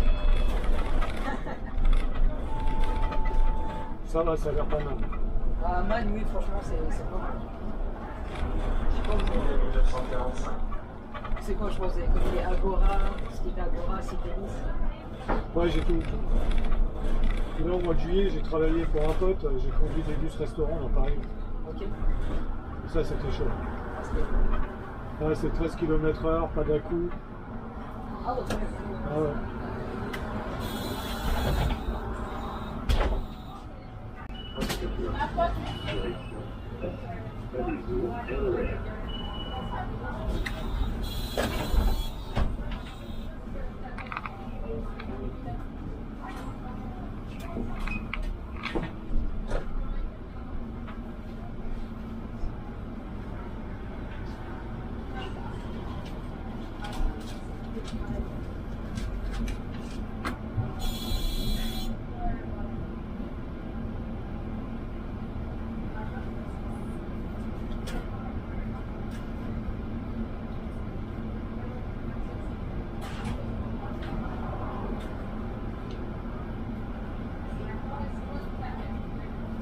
Speaker 5: Ça va, ça a l'air pas mal.
Speaker 1: Ah, man, oui, franchement, c'est pas mal. Je sais pas, vous
Speaker 3: 1945.
Speaker 1: c'est quoi, je pense, vous avez connu les Agora, ce qui était Agora, Citéris.
Speaker 5: Ouais, j'ai tout. Et là, au mois de juillet, j'ai travaillé pour un pote. J'ai conduit des bus restaurants dans Paris.
Speaker 1: Ok.
Speaker 5: Et ça, c'était chaud.
Speaker 1: Ah, c'était-
Speaker 5: Là, c'est 13 km/h, pas d'à-coup.
Speaker 1: Ah ouais,
Speaker 5: Ah ouais.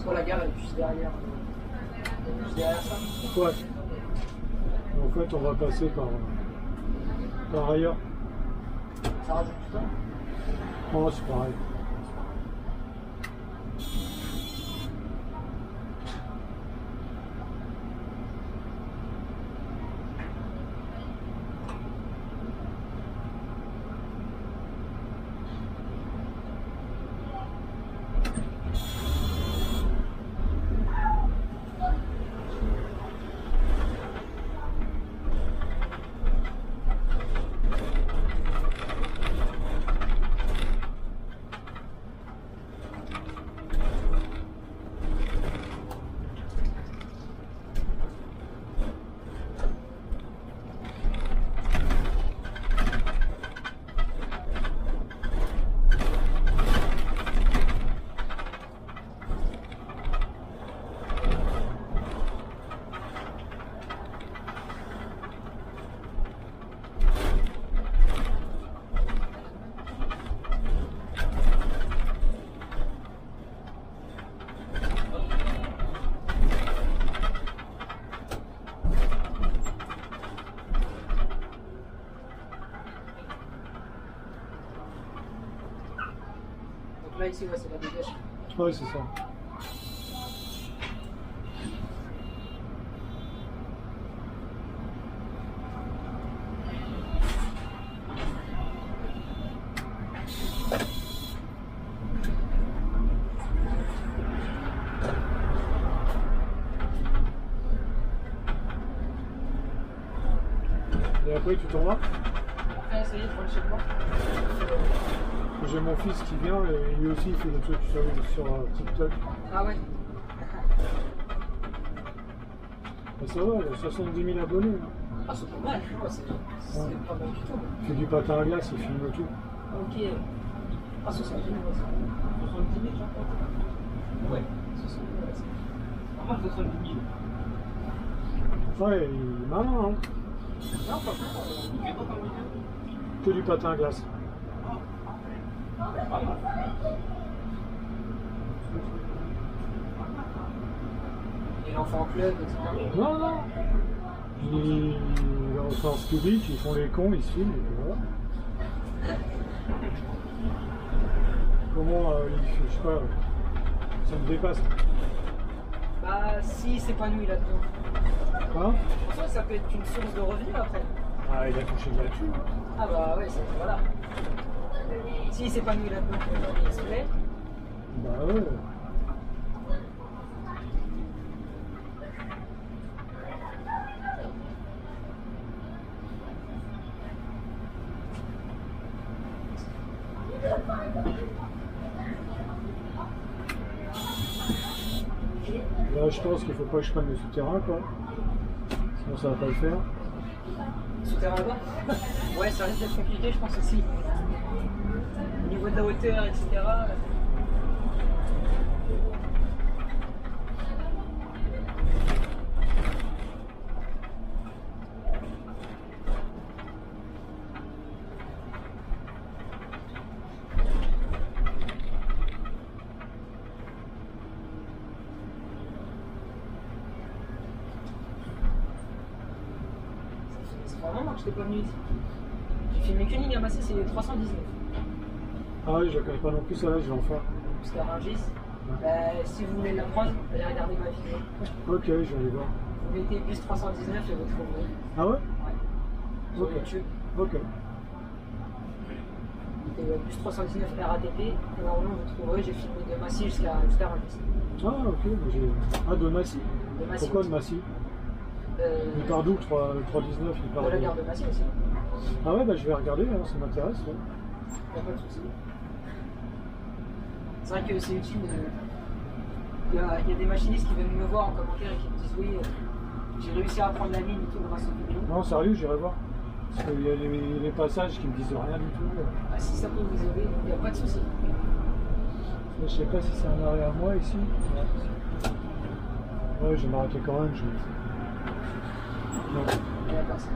Speaker 1: Soit la gare est juste derrière. Juste derrière ça.
Speaker 5: Ouais. En fait, on va passer par ailleurs.
Speaker 1: Ça rajoute du temps.
Speaker 5: Oh, c'est pareil.
Speaker 1: Donc là, ici, ouais, c'est la dégage.
Speaker 5: Ouais, c'est ça. Et après, tu t'en vas?
Speaker 1: Après, ça y est, je rentre chez moi.
Speaker 5: J'ai mon fils qui vient et lui aussi il fait des trucs sur TikTok.
Speaker 1: Ah ouais.
Speaker 5: Et ça va, il a 70 000 abonnés. Hein.
Speaker 1: Ah, c'est pas mal, ouais, c'est pas mal du tout.
Speaker 5: Il fait du patin à glace, il filme tout.
Speaker 1: Ok. Ah, 70 000, ouais, 70 000, j'en crois. Ouais, 70 000, ouais, c'est
Speaker 4: Comment ça sonne 10 000?
Speaker 5: Ouais, il est malin, hein.
Speaker 1: Non, franchement,
Speaker 4: Il fait quoi comme vidéo?
Speaker 5: Que du patin à glace.
Speaker 1: il est enfant en club, etc.
Speaker 5: Non, non. Ils en séance publique, ils font les cons, ils se filment, et puis voilà. Comment, je sais pas, ça me dépasse.
Speaker 1: Bah, si s'épanouit là-dedans.
Speaker 5: Hein?
Speaker 1: Franchement, ça peut être une source de revenus après.
Speaker 5: Ah, il a touché là-dessus.
Speaker 1: Ah bah ouais, voilà. S'il s'épanouit là-dedans, il se plaît.
Speaker 5: Bah ouais. Là, je pense qu'il faut pas que je prenne le souterrain, quoi. Sinon, ça va pas le faire.
Speaker 1: Souterrain là-bas. Ouais, ça risque d'être compliqué, je pense aussi. Au niveau de la hauteur, etc. C'est vraiment que je t'ai pas venu ici. J'ai filmé qu'une ligne à masser, c'est 319.
Speaker 5: Ah oui, je la connais pas non plus, ça là, je vais en faire.
Speaker 1: Jusqu'à Rungis. Si vous voulez l'apprendre, allez regarder ma vidéo.
Speaker 5: Ok, je vais aller voir.
Speaker 1: Vous mettez plus 319 et vous trouverez.
Speaker 5: Ah ouais?
Speaker 1: Sur
Speaker 5: Ok.
Speaker 1: YouTube.
Speaker 5: Ok.
Speaker 1: Vous mettez plus 319 RATP. Et normalement, vous trouverez, j'ai filmé de Massy jusqu'à Rungis.
Speaker 5: Ah ok, bah, j'ai... Ah, de Massy.
Speaker 1: De Massy.
Speaker 5: Pourquoi de Massy? Il part d'où le 319? Il part
Speaker 1: De la
Speaker 5: d'où?
Speaker 1: gare de Massy aussi.
Speaker 5: Ah ouais, bah je vais regarder, hein, ça m'intéresse. Ouais.
Speaker 1: Il n'y a pas de souci. C'est vrai que c'est utile de... Il y a des machinistes qui viennent me voir en commentaire et qui me disent oui, j'ai réussi à apprendre la ligne et tout grâce aux vidéos.
Speaker 5: Non, sérieux, j'irai voir. Parce qu'il y a les passages qui me disent rien du tout.
Speaker 1: Ah, si ça peut vous aider, il n'y a pas de souci.
Speaker 5: Mais je sais pas si c'est un arrêt à moi ici. Ouais, je vais m'arrêter quand même. Non.
Speaker 1: Il n'y a personne.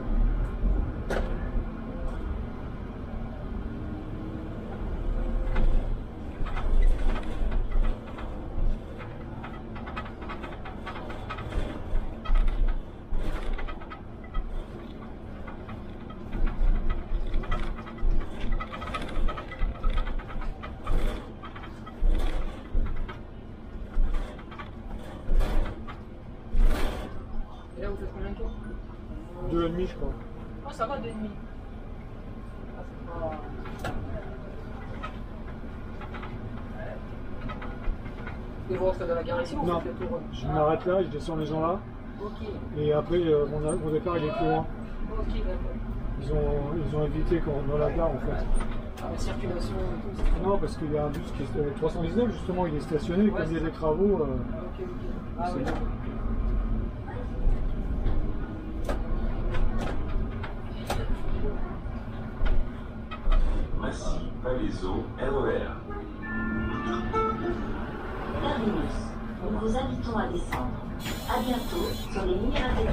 Speaker 1: Et là, vous faites combien de tours?
Speaker 5: 2,5 je crois.
Speaker 1: Oh, ça va, 2,5. Ah, c'est pas... Et vous rentrez dans la gare ici ou vous
Speaker 5: Non,
Speaker 1: faites le tour?
Speaker 5: je m'arrête là, je descends les gens là.
Speaker 1: Ok,
Speaker 5: Et après, mon départ il est plus loin.
Speaker 1: ok, d'accord.
Speaker 5: Ils ont évité dans la gare en fait.
Speaker 1: La circulation et tout, c'est...
Speaker 5: Non, parce qu'il y a un bus qui est 319 justement, il est stationné.
Speaker 1: Ouais,
Speaker 5: Comme il y a
Speaker 1: c'est
Speaker 5: des travaux.
Speaker 1: Ok, ok. Ah
Speaker 5: c'est
Speaker 1: oui.
Speaker 5: bon.
Speaker 3: Massy, Palaiseau, RER.
Speaker 7: Terminus. Nous vous invitons à descendre. À bientôt sur les lignes RATP.